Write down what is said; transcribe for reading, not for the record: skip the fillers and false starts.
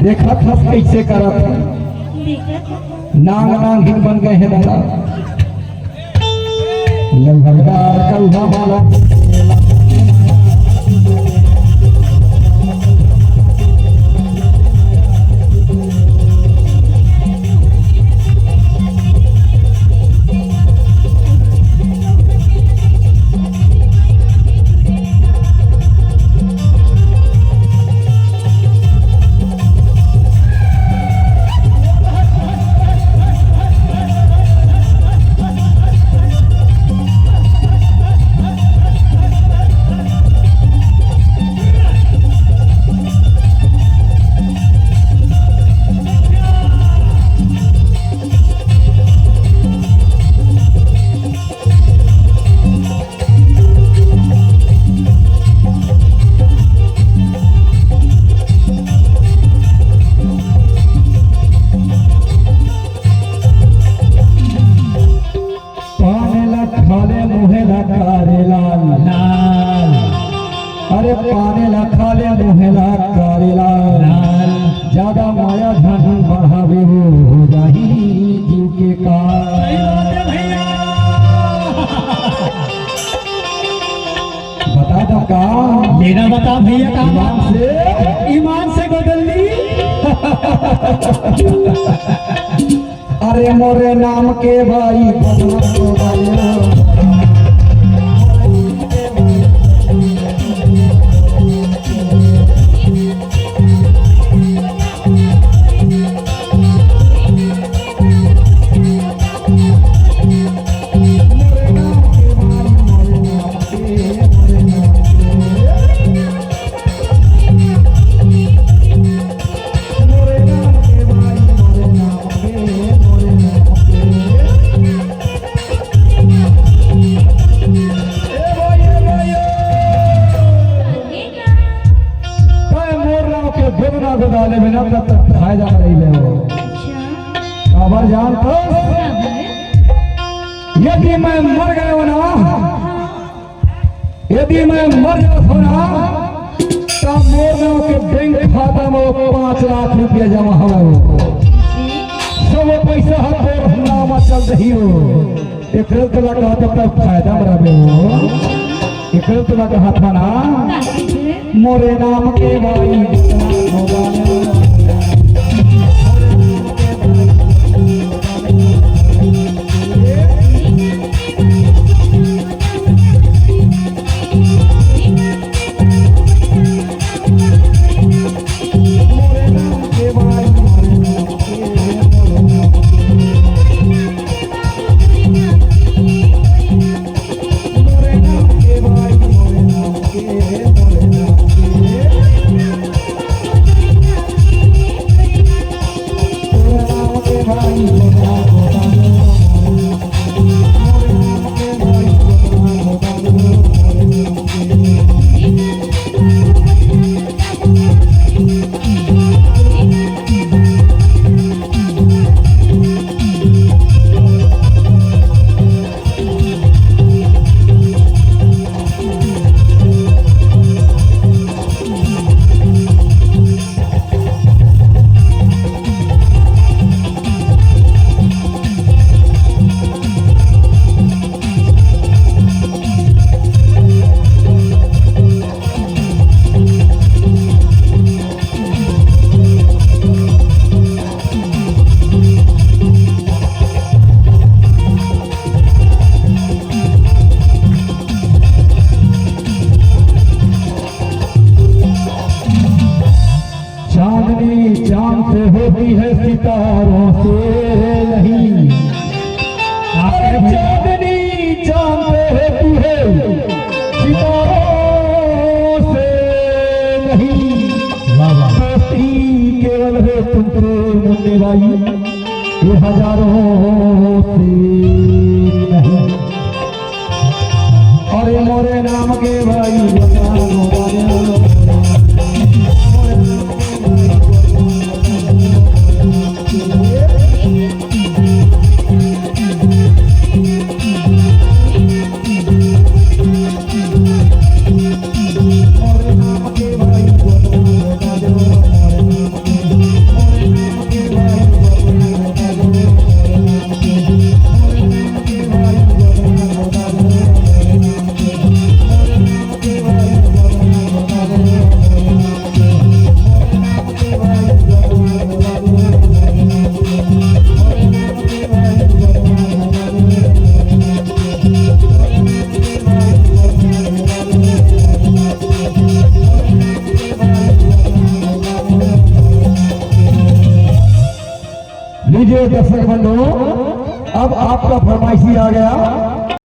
देखा था कैसे करा था नांग नांग ही बन गए हैं दादा लंगरदार कल्हा वाला अरे पाने ला खाले मुहेला करेला ज्यादा माया धन बढ़ावे हो जाही जीव के बता दो का लेना बता भैया का ईमान से बदल ली अरे मोरे नाम के भाई डाले बिना तब तक खाए जा रही है वो खबर जान तो यदि मैं मर गया हो ना यदि मैं मर गया हो ना तब मोर के बैंक खाता में 5 लाख रुपया जमा हो सब पैसा हर नाम चल रही हो एक तला कहा तब तक फायदा बराबर हो एक तला कहा था ना मोरे नाम के भाई चांद से होती है सितारों से नहीं चांदनी चांद से होती है सितारों से नहीं दोस्ती केवल है तुमसे मुन्ने भाई ये हजारों से नहीं और मोरे नाम के भाई लीजिए दर्शक बंधु, अब आपका फरमाइशी आ गया।